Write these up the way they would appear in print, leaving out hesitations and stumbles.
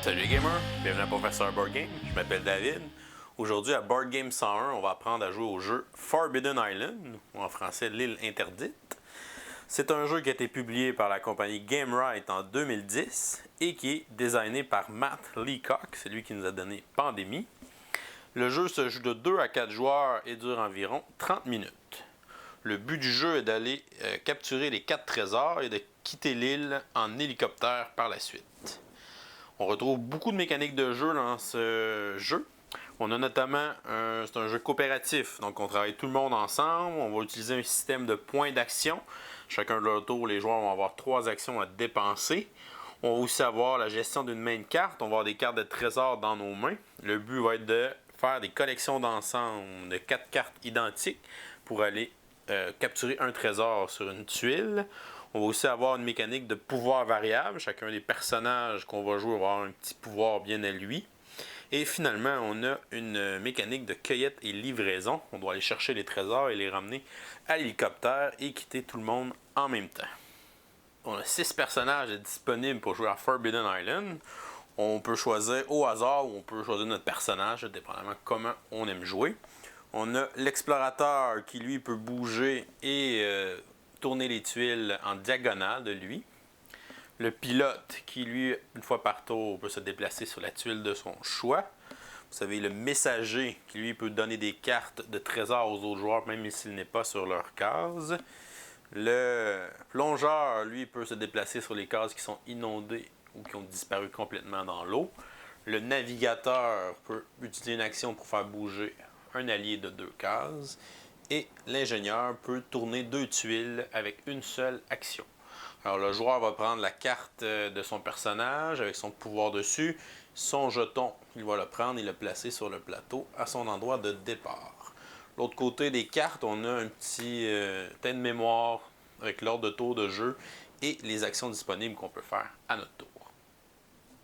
Salut les gamers, bienvenue à Professeur Board Game, je m'appelle David. Aujourd'hui à Board Game 101, on va apprendre à jouer au jeu Forbidden Island, ou en français l'île interdite. C'est un jeu qui a été publié par la compagnie Gamewright en 2010 et qui est designé par Matt Leacock, c'est lui qui nous a donné Pandémie. Le jeu se joue de 2 à 4 joueurs et dure environ 30 minutes. Le but du jeu est d'aller capturer les 4 trésors et de quitter l'île en hélicoptère par la suite. On retrouve beaucoup de mécaniques de jeu dans ce jeu. On a notamment, c'est un jeu coopératif, donc on travaille tout le monde ensemble. On va utiliser un système de points d'action. Chacun de leur tour, les joueurs vont avoir 3 actions à dépenser. On va aussi avoir la gestion d'une main de cartes. On va avoir des cartes de trésors dans nos mains. Le but va être de faire des collections d'ensemble de 4 cartes identiques pour aller capturer un trésor sur une tuile. On va aussi avoir une mécanique de pouvoir variable. Chacun des personnages qu'on va jouer va avoir un petit pouvoir bien à lui. Et finalement, on a une mécanique de cueillette et livraison. On doit aller chercher les trésors et les ramener à l'hélicoptère et quitter tout le monde en même temps. On a 6 personnages disponibles pour jouer à Forbidden Island. On peut choisir au hasard ou on peut choisir notre personnage, dépendamment comment on aime jouer. On a l'explorateur qui, lui, peut bouger et tourner les tuiles en diagonale de lui. Le pilote qui, lui, une fois par tour, peut se déplacer sur la tuile de son choix. Vous savez, le messager qui, lui, peut donner des cartes de trésors aux autres joueurs, même s'il n'est pas sur leur case. Le plongeur, lui, peut se déplacer sur les cases qui sont inondées ou qui ont disparu complètement dans l'eau. Le navigateur peut utiliser une action pour faire bouger un allié de 2 cases. Et l'ingénieur peut tourner 2 tuiles avec une seule action. Alors le joueur va prendre la carte de son personnage avec son pouvoir dessus. Son jeton, il va le prendre et le placer sur le plateau à son endroit de départ. L'autre côté des cartes, on a un petit thème de mémoire avec l'ordre de tour de jeu et les actions disponibles qu'on peut faire à notre tour.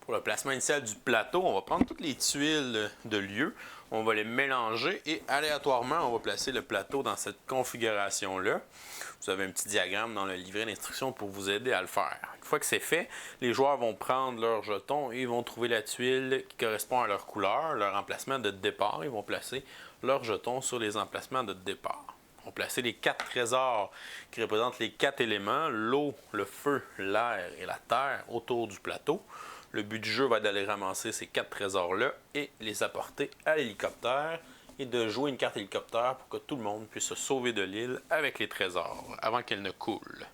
Pour le placement initial du plateau, on va prendre toutes les tuiles de lieu, on va les mélanger et aléatoirement, on va placer le plateau dans cette configuration-là. Vous avez un petit diagramme dans le livret d'instructions pour vous aider à le faire. Une fois que c'est fait, les joueurs vont prendre leur jeton et ils vont trouver la tuile qui correspond à leur couleur, leur emplacement de départ. Ils vont placer leur jeton sur les emplacements de départ. On va placer les 4 trésors qui représentent les 4 éléments, l'eau, le feu, l'air et la terre autour du plateau. Le but du jeu va être d'aller ramasser ces 4 trésors-là et les apporter à l'hélicoptère et de jouer une carte hélicoptère pour que tout le monde puisse se sauver de l'île avec les trésors avant qu'elle ne coule.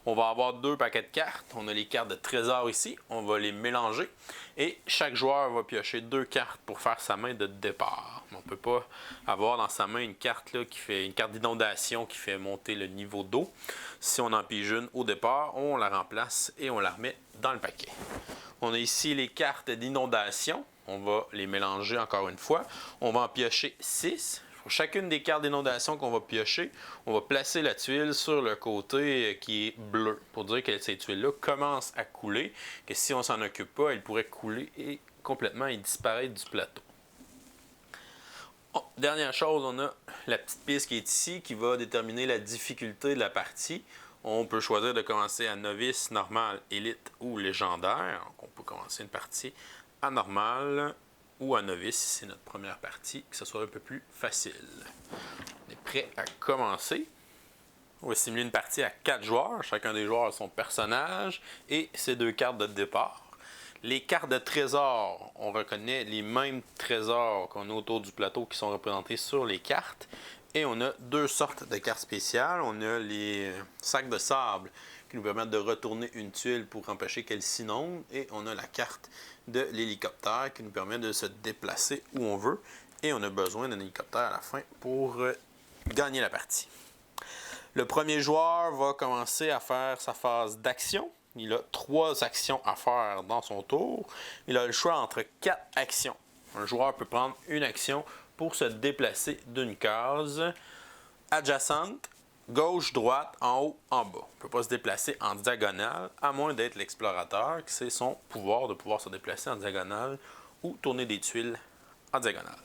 On va avoir 2 paquets de cartes. On a les cartes de trésors ici. On va les mélanger et chaque joueur va piocher 2 cartes pour faire sa main de départ. On ne peut pas avoir dans sa main une carte là, qui fait une carte d'inondation qui fait monter le niveau d'eau. Si on en pige une au départ, on la remplace et on la remet dans le paquet. On a ici les cartes d'inondation. On va les mélanger encore une fois. On va en piocher 6. Pour chacune des cartes d'inondation qu'on va piocher, on va placer la tuile sur le côté qui est bleu pour dire que ces tuiles-là commencent à couler, que si on ne s'en occupe pas, elles pourraient couler et complètement et disparaître du plateau. Dernière chose, on a la petite piste qui est ici qui va déterminer la difficulté de la partie. On peut choisir de commencer à novice, normal, élite ou légendaire. Donc on peut commencer une partie à normal ou à novice si c'est notre première partie, que ce soit un peu plus facile. On est prêt à commencer. On va simuler une partie à 4 joueurs. Chacun des joueurs a son personnage et ses 2 cartes de départ. Les cartes de trésors, on reconnaît les mêmes trésors qu'on a autour du plateau qui sont représentés sur les cartes. Et on a 2 sortes de cartes spéciales. On a les sacs de sable qui nous permettent de retourner une tuile pour empêcher qu'elle s'inonde. Et on a la carte de l'hélicoptère qui nous permet de se déplacer où on veut. Et on a besoin d'un hélicoptère à la fin pour gagner la partie. Le premier joueur va commencer à faire sa phase d'action. Il a 3 actions à faire dans son tour. Il a le choix entre 4 actions. Un joueur peut prendre une action pour se déplacer d'une case adjacente, gauche, droite, en haut, en bas. On ne peut pas se déplacer en diagonale, à moins d'être l'explorateur, qui c'est son pouvoir de pouvoir se déplacer en diagonale ou tourner des tuiles en diagonale.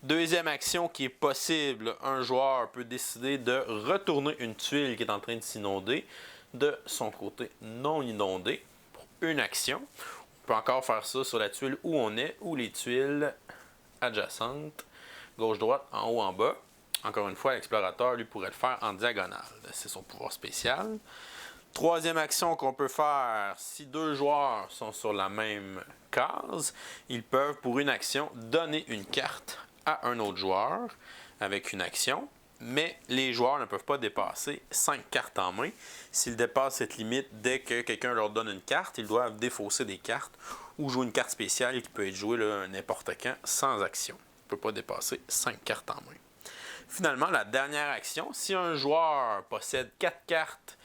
Deuxième action qui est possible, un joueur peut décider de retourner une tuile qui est en train de s'inonder de son côté non inondé pour une action. peut encore faire ça sur la tuile où on est ou les tuiles adjacentes, gauche-droite, en haut, en bas. Encore une fois, l'explorateur, lui, pourrait le faire en diagonale. C'est son pouvoir spécial. Troisième action qu'on peut faire, si deux joueurs sont sur la même case, ils peuvent, pour une action, donner une carte à un autre joueur avec une action, mais les joueurs ne peuvent pas dépasser 5 cartes en main. S'ils dépassent cette limite, dès que quelqu'un leur donne une carte, ils doivent défausser des cartes ou jouer une carte spéciale qui peut être jouée n'importe quand sans action. On ne peut pas dépasser 5 cartes en main. Finalement, la dernière action, si un joueur possède 4 cartes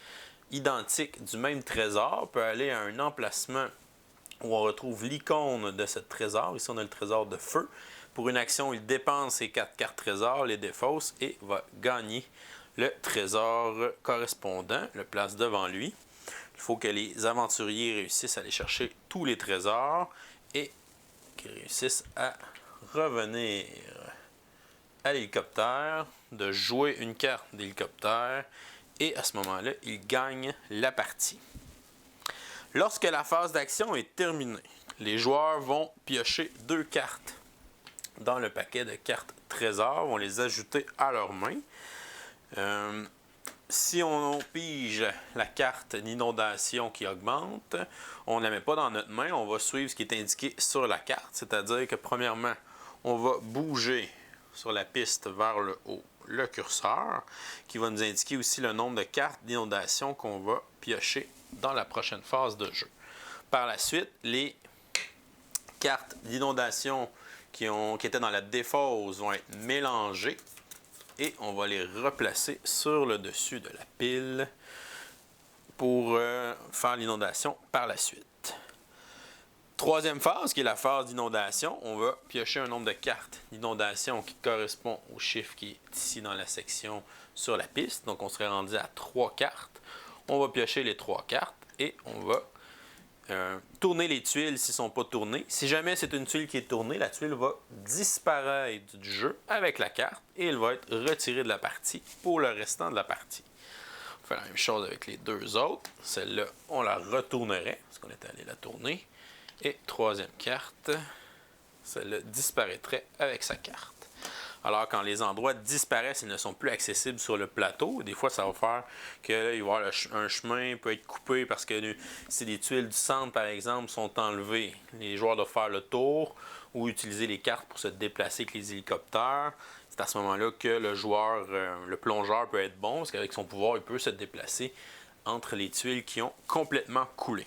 identiques du même trésor, peut aller à un emplacement où on retrouve l'icône de ce trésor. Ici, on a le trésor de feu. Pour une action, il dépense ses 4 cartes trésors, les défausse et va gagner le trésor correspondant, le place devant lui. Il faut que les aventuriers réussissent à aller chercher tous les trésors et qu'ils réussissent à revenir à l'hélicoptère, de jouer une carte d'hélicoptère et à ce moment-là, ils gagnent la partie. Lorsque la phase d'action est terminée, les joueurs vont piocher 2 cartes dans le paquet de cartes trésors, vont les ajouter à leur main. Si on pige la carte d'inondation qui augmente, on ne la met pas dans notre main, on va suivre ce qui est indiqué sur la carte, c'est-à-dire que premièrement, on va bouger sur la piste vers le haut le curseur, qui va nous indiquer aussi le nombre de cartes d'inondation qu'on va piocher dans la prochaine phase de jeu. Par la suite, les cartes d'inondation qui étaient dans la défausse vont être mélangées et on va les replacer sur le dessus de la pile pour faire l'inondation par la suite. Troisième phase, qui est la phase d'inondation, on va piocher un nombre de cartes d'inondation qui correspond au chiffre qui est ici dans la section sur la piste. Donc on serait rendu à 3 cartes. On va piocher les 3 cartes et on va tourner les tuiles s'ils ne sont pas tournées. Si jamais c'est une tuile qui est tournée, la tuile va disparaître du jeu avec la carte et elle va être retirée de la partie pour le restant de la partie. On fait la même chose avec les deux autres. Celle-là, on la retournerait parce qu'on est allé la tourner. Et troisième carte, celle-là disparaîtrait avec sa carte. Alors, quand les endroits disparaissent, ils ne sont plus accessibles sur le plateau. Des fois, ça va faire qu'il va y avoir un chemin peut être coupé parce que si les tuiles du centre, par exemple, sont enlevées, les joueurs doivent faire le tour ou utiliser les cartes pour se déplacer avec les hélicoptères. C'est à ce moment-là que le plongeur peut être bon parce qu'avec son pouvoir, il peut se déplacer entre les tuiles qui ont complètement coulé.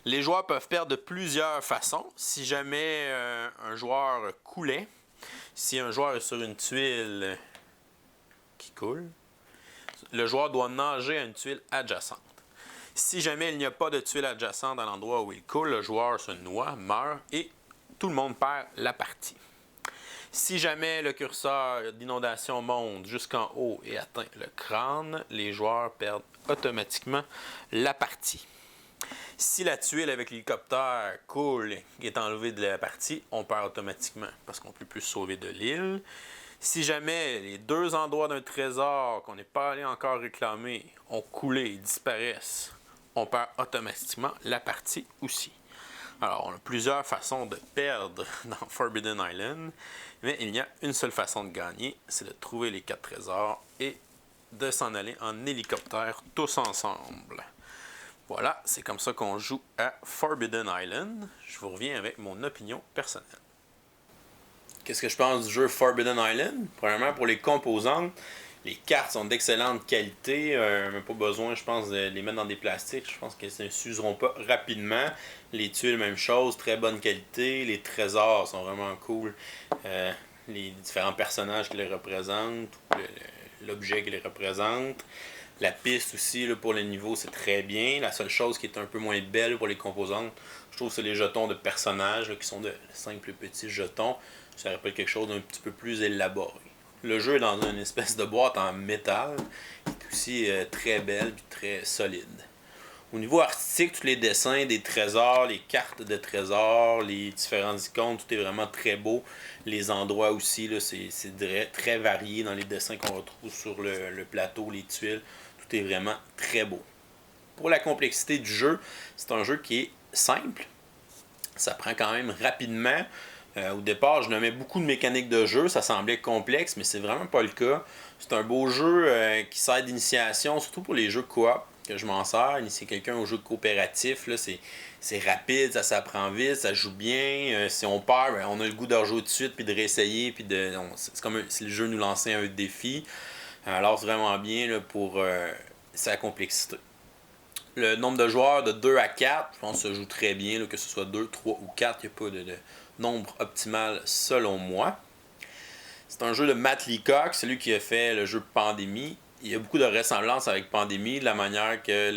Les joueurs peuvent perdre de plusieurs façons. Si jamais un joueur coulait, si un joueur est sur une tuile qui coule, le joueur doit nager à une tuile adjacente. Si jamais il n'y a pas de tuile adjacente à l'endroit où il coule, le joueur se noie, meurt et tout le monde perd la partie. Si jamais le curseur d'inondation monte jusqu'en haut et atteint le crâne, les joueurs perdent automatiquement la partie. Si la tuile avec l'hélicoptère coule et est enlevée de la partie, on perd automatiquement parce qu'on ne peut plus se sauver de l'île. Si jamais les deux endroits d'un trésor qu'on n'est pas allé encore réclamer ont coulé et disparaissent, on perd automatiquement la partie aussi. Alors, on a plusieurs façons de perdre dans Forbidden Island, mais il y a une seule façon de gagner, c'est de trouver les 4 trésors et de s'en aller en hélicoptère tous ensemble. Voilà, c'est comme ça qu'on joue à Forbidden Island. Je vous reviens avec mon opinion personnelle. Qu'est-ce que je pense du jeu Forbidden Island? Premièrement, pour les composantes, les cartes sont d'excellente qualité. Même pas besoin, je pense, de les mettre dans des plastiques. Je pense qu'elles ne s'useront pas rapidement. Les tuiles, même chose, très bonne qualité. Les trésors sont vraiment cool. Les différents personnages qui les représentent, l'objet qui les représente. La piste aussi, là, pour le niveau, c'est très bien. La seule chose qui est un peu moins belle pour les composantes, je trouve que c'est les jetons de personnages là, qui sont de simples petits jetons. Ça rappelle quelque chose d'un petit peu plus élaboré. Le jeu est dans une espèce de boîte en métal, qui est aussi très belle et très solide. Au niveau artistique, tous les dessins des trésors, les cartes de trésors, les différentes icônes, tout est vraiment très beau. Les endroits aussi, là, c'est très varié dans les dessins qu'on retrouve sur le plateau, les tuiles. Tout est vraiment très beau. Pour la complexité du jeu, c'est un jeu qui est simple. Ça prend quand même rapidement. Au départ, je nommais beaucoup de mécaniques de jeu, ça semblait complexe, mais c'est vraiment pas le cas. C'est un beau jeu qui sert d'initiation, surtout pour les jeux coop que je m'en sers. Initier quelqu'un au jeu coopératif, là, c'est rapide, ça s'apprend vite, ça joue bien. Si on perd, on a le goût de rejouer tout de suite, puis de réessayer, puis c'est comme si le jeu nous lançait un défi. Alors c'est vraiment bien là, pour sa complexité. Le nombre de joueurs de 2 à 4, je pense que ça joue très bien, là, que ce soit 2, 3 ou 4, il n'y a pas de nombre optimal selon moi. C'est un jeu de Matt Leacock, celui qui a fait le jeu Pandémie. Il y a beaucoup de ressemblances avec Pandémie, de la manière que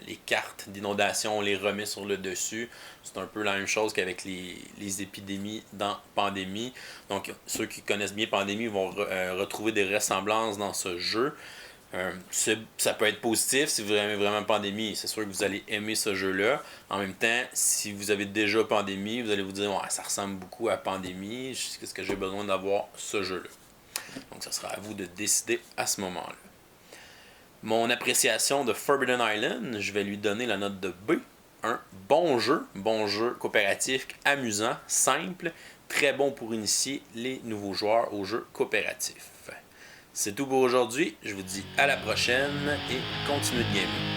les cartes d'inondation, on les remet sur le dessus. C'est un peu la même chose qu'avec les épidémies dans Pandémie. Donc, ceux qui connaissent bien Pandémie vont retrouver des ressemblances dans ce jeu. Ça peut être positif si vous aimez vraiment Pandémie. C'est sûr que vous allez aimer ce jeu-là. En même temps, si vous avez déjà Pandémie, vous allez vous dire ouais, ça ressemble beaucoup à Pandémie. Est-ce que j'ai besoin d'avoir ce jeu-là? Donc, ça sera à vous de décider à ce moment-là. Mon appréciation de Forbidden Island, je vais lui donner la note de B. Un bon jeu coopératif, amusant, simple, très bon pour initier les nouveaux joueurs au jeu coopératif. C'est tout pour aujourd'hui. Je vous dis à la prochaine et continuez de gamer.